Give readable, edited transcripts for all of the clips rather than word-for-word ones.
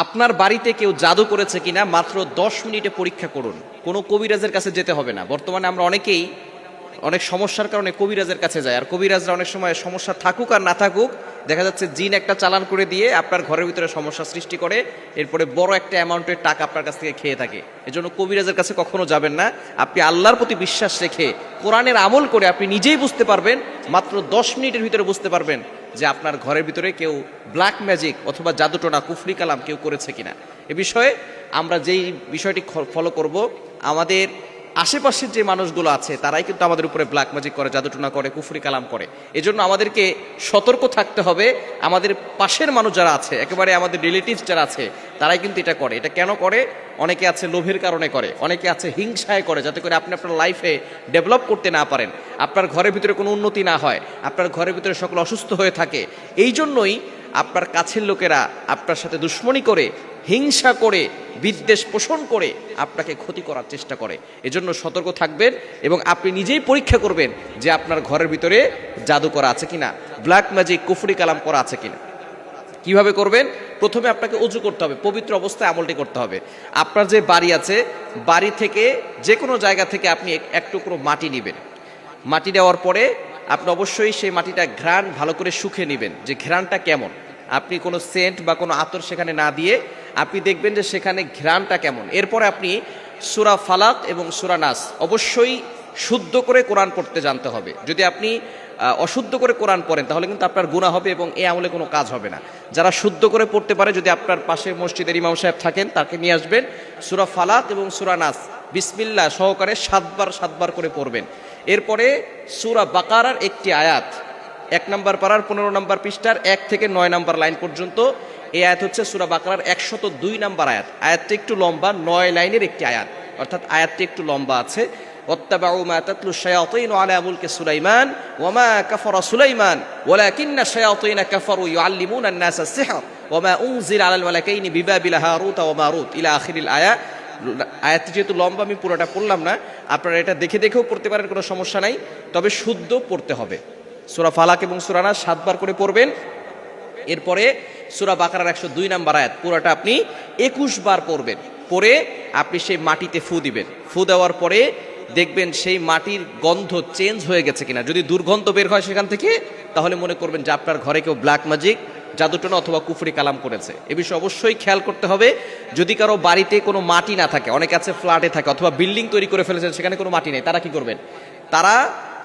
আপনার বাড়িতে কেউ জাদু করেছে কিনা মাত্র 10 মিনিটে পরীক্ষা করুন। কোনো কবিরাজের কাছে যেতে হবে না। বর্তমানে আমরা অনেকেই অনেক সমস্যার কারণে কবিরাজের কাছে যায়, আর কবিরাজরা অনেক সময় সমস্যা থাকুক আর না থাকুক দেখা যাচ্ছে জিন একটা চালান করে দিয়ে আপনার ঘরের ভিতরে সমস্যা সৃষ্টি করে, এরপরে বড় একটা অ্যামাউন্টের টাকা আপনার কাছ থেকে খেয়ে থাকে। এজন্য কবিরাজের কাছে কখনো যাবেন না। আপনি আল্লাহর প্রতি বিশ্বাস রেখে কোরআনের আমল করে আপনি নিজেই বুঝতে পারবেন, মাত্র 10 মিনিটের ভিতরে বুঝতে পারবেন যে আপনার ঘরের ভিতরে কেউ ব্ল্যাক ম্যাজিক অথবা জাদুটোনা কুফরি কালাম কেউ করেছে কিনা। এ বিষয়ে আমরা যেই বিষয়টি ফলো করব, আমাদের আশেপাশের যে মানুষগুলো আছে তারাই কিন্তু আমাদের উপরে ব্ল্যাক ম্যাজিক করে, জাদুটোনা করে, কুফরি কালাম করে। এজন্য আমাদেরকে সতর্ক থাকতে হবে। আমাদের পাশের মানুষ যারা আছে, একেবারে আমাদের রিলেটিভস যারা আছে, তারাই কিন্তু এটা করে। এটা কেন করে? অনেকে আছে লোভের কারণে করে, অনেকে আছে হিংসায় করে, যাতে করে আপনি আপনার লাইফে ডেভেলপ করতে না পারেন, আপনার ঘরের ভিতরে কোনো উন্নতি না হয়, আপনার ঘরের ভিতরে সকল অসুস্থ হয়ে থাকে। এই জন্যই আপনার কাছের লোকেরা আপনার সাথে দুশ্মনী করে, হিংসা করে, বিদ্বেষ পোষণ করে আপনাকে ক্ষতি করার চেষ্টা করে। এজন্য সতর্ক থাকবেন এবং আপনি নিজেই পরীক্ষা করবেন যে আপনার ঘরের ভিতরে জাদু করা আছে কিনা, ব্ল্যাক ম্যাজিক কুফরি কালাম করা আছে কিনা। কিভাবে করবেন? প্রথমে আপনাকে ওযু করতে হবে, পবিত্র অবস্থায় আমলটি করতে হবে। আপনার যে বাড়ি আছে, বাড়ি থেকে যে কোনো জায়গা থেকে আপনি এক টুকরো মাটি নেবেন। মাটি নেওয়ার পরে আপনি অবশ্যই সেই মাটিটা ঘ্রাণ ভালো করে শুকে নেবেন, যে ঘ্রাণটা কেমন। আপনি কোনো সেন্ট বা কোনো আতর সেখানে না দিয়ে আপনি দেখবেন যে সেখানে ঘ্রাণটা কেমন। এরপরে আপনি সূরা ফালাক এবং সূরা নাস অবশ্যই শুদ্ধ করে কোরআন পড়তে জানতে হবে। যদি আপনি অশুদ্ধ করে কোরআন পড়েন তাহলে কিন্তু আপনার গুনাহ হবে এবং এই আমলে কোনো কাজ হবে না। যারা শুদ্ধ করে পড়তে পারে, যদি আপনার পাশে মসজিদের ইমাম সাহেব থাকেন তাকে নিয়ে আসবেন, সূরা ফালাক এবং সূরা নাস বিসমিল্লাহ সহকারে 7 বার করে পড়বেন। এরপরে সূরা বাকারার একটি আয়াত, 1 নম্বর পারার 15 নম্বর পৃষ্ঠার 1 থেকে 9 নম্বর লাইন পর্যন্ত, এই আয়াত হচ্ছে সূরা বাকারার 102 নম্বর আয়াত। আয়াতটি একটু লম্বা, 9 লাইনের একটি আয়াত, অর্থাৎ আয়াতটি একটু লম্বা আছে। ওয়াত্তাবাউ মা তাতলু শায়াতিন আলা মুলকি সুলাইমান ওয়া মা কাফারা সুলাইমান ওয়ালাকিন্না শায়াতিন কাফারু ইউআল্লিমুনা আন-নাসা আস-সিহর ওয়া মা উনজিলা আলাল মালাকাইনি বিবাবিল হারুত ওয়া মারুত ইলা আখিরিল আয়া। আয়াতটি যেহেতু লম্বা আমি পুরোটা পড়লাম না, আপনারা এটা দেখে দেখেও পড়তে পারেন, কোনো সমস্যা নাই, তবে শুদ্ধ পড়তে হবে। সূরা ফালাক এবং সূরা নাস 7 বার করে পড়বেন। এরপরে সূরা বাকারার 102 নম্বর আয়াত পুরোটা আপনি 21 বার পড়বেন। পড়ে আপনি সেই মাটিতে ফু দিবেন। ফু দেওয়ার পরে দেখবেন সেই মাটির গন্ধ চেঞ্জ হয়ে গেছে কিনা। যদি দুর্গন্ধ বের হয় সেখান থেকে, তাহলে মনে করবেন যে আপনার ঘরে কেউ ব্ল্যাক ম্যাজিক, জাদুটোনা অথবা কুফরি কালাম করেছে। এ বিষয়ে অবশ্যই খেয়াল করতে হবে। যদি কারো বাড়িতে কোনো মাটি না থাকে, অনেকে আছে ফ্ল্যাটে থাকে অথবা বিল্ডিং তৈরি করে ফেলেছেন সেখানে কোনো মাটি নেই, তারা কি করবেন? তারা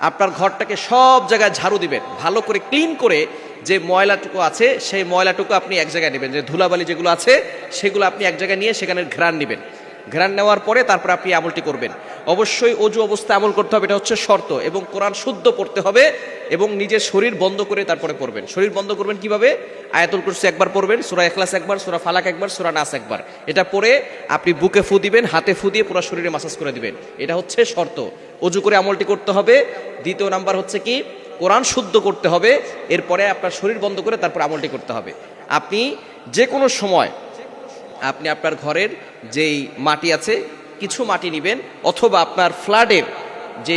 আপনার ঘরটাকে সব জায়গায় ঝাড়ু দিবেন, ভালো করে ক্লিন করে যে ময়লাটুকু আছে সেই ময়লাটুকু আপনি এক জায়গায় নেবেন, যে ধুলাবালি যেগুলো আছে সেগুলো আপনি এক জায়গায় নিয়ে সেখানে ঘ্রাণ নেবেন। ঘ্রাণ নেওয়ার পরে তারপর আপনি আমলটি করবেন। অবশ্যই অজু অবস্থায় আমল করতে হবে, এটা হচ্ছে শর্ত, এবং কোরআন শুদ্ধ পড়তে হবে এবং নিজের শরীর বন্ধ করে তারপরে পড়বেন। শরীর বন্ধ করবেন কিভাবে? আয়াতুল কুরসি 1 বার পড়বেন, সূরা ইখলাস 1 বার, সূরা ফালাক 1 বার, সূরা নাস 1 বার। এটা পড়ে আপনি বুকে ফু দিবেন, হাতে ফু দিয়ে পুরো শরীরে মাসাজ করে দিবেন। এটা হচ্ছে শর্ত। অজু করে আমলটি করতে হবে। দ্বিতীয় নাম্বার হচ্ছে কি, কোরআন শুদ্ধ করতে হবে। এরপরে আপনার শরীর বন্ধ করে তারপর আমলটি করতে হবে। আপনি যে কোনো সময় আপনি আপনার ঘরের যেই মাটি আছে কিছু মাটি নেবেন, অথবা আপনার ফ্ল্যাটের যে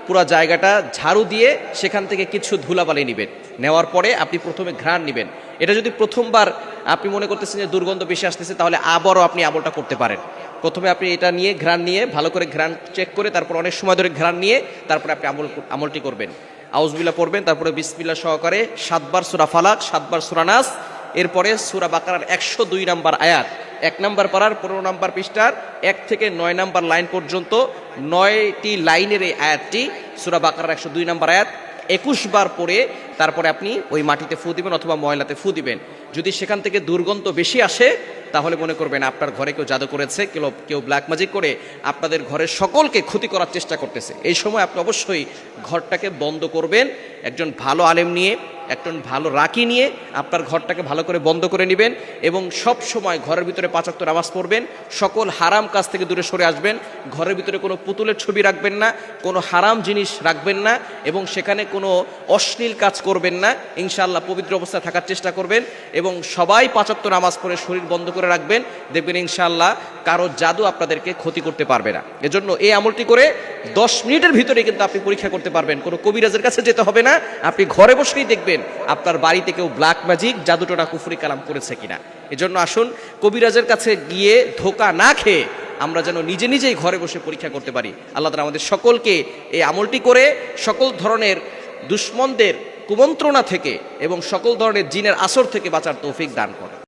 পুরো জায়গাটা ঝাড়ু দিয়ে সেখান থেকে কিছু ধুলাবালি নেবেন। নেওয়ার পরে আপনি প্রথমে ঘ্রাণ নেবেন। এটা যদি প্রথমবার আপনি মনে করতেছেন যে দুর্গন্ধ বেশি আসতেছে, তাহলে আবারও আপনি আমলটা করতে পারেন। প্রথমে আপনি এটা নিয়ে ঘ্রাণ নিয়ে ভালো করে ঘ্রাণ চেক করে তারপর অনেক সময় ধরে ঘ্রাণ নিয়ে তারপরে আপনি আমলটি করবেন। আউযুবিল্লাহ পড়বেন, তারপরে বিসমিল্লাহ সহকারে 7 বার সূরা ফালাক, 7 বার সূরা নাস, এরপরে সূরা বাকারার 102 নম্বর আয়াত, 1 নম্বর পারার 15 নম্বর পৃষ্ঠার 1 থেকে 9 নম্বর লাইন পর্যন্ত 9টি লাইনের এই আয়াতটি, সূরা বাকারার 102 নম্বর আয়াত 21 বার পড়ে তারপরে আপনি ওই মাটিতে ফু দিবেন অথবা ময়লাতে ফু দিবেন। যদি সেখান থেকে দুর্গন্ধ বেশি আসে তাহলে মনে করবেন আপনার ঘরে কেউ জাদু করেছে, কেউ ব্ল্যাক ম্যাজিক করে আপনাদের ঘরের সকলকে ক্ষতি করার চেষ্টা করতেছে। এই সময় আপনি অবশ্যই ঘরটাকে বন্ধ করবেন। একজন ভালো আলেম নিয়ে, একজন ভালো রাকি নিয়ে আপনার ঘরটাকে ভালো করে বন্ধ করে নেবেন এবং সব সময় ঘরের ভিতরে 5 ওয়াক্ত নামাজ পড়বেন। সকল হারাম কাজ থেকে দূরে সরে আসবেন। ঘরের ভিতরে কোনো পুতুলের ছবি রাখবেন না, কোনো হারাম জিনিস রাখবেন না এবং সেখানে কোনো অশ্লীল কাজ করবেন না, ইনশাআল্লাহ পবিত্র অবস্থায় থাকার চেষ্টা করবেন এবং সবাই 5 ওয়াক্ত নামাজ পড়ে শরীর বন্ধ করে রাখবেন। দেখবেন ইনশাআল্লাহ কারো জাদু আপনাদেরকে ক্ষতি করতে পারবে না। এজন্য এই আমলটি করে 10 মিনিটের ভিতরে কিন্তু আপনি পরীক্ষা করতে পারবেন, কোনো কবিরাজের কাছে যেতে হবে না। আপনি ঘরে বসেই দেখবেন আপনার বাড়িতে কেউ ব্ল্যাক ম্যাজিক, জাদুটোনা, কুফরি কালাম করেছে কিনা। এজন্য আসুন কবিরাজের কাছে গিয়ে ধোকা না খেয়ে আমরা যেন নিজে নিজেই ঘরে বসে পরীক্ষা করতে পারি। আল্লাহ তাআলা আমাদের সকলকে এই আমলটি করে সকল ধরনের দুশমনদের কুমন্ত্রণা থেকে এবং সকল ধরনের জিনের আসর থেকে বাঁচার তৌফিক দান করেন।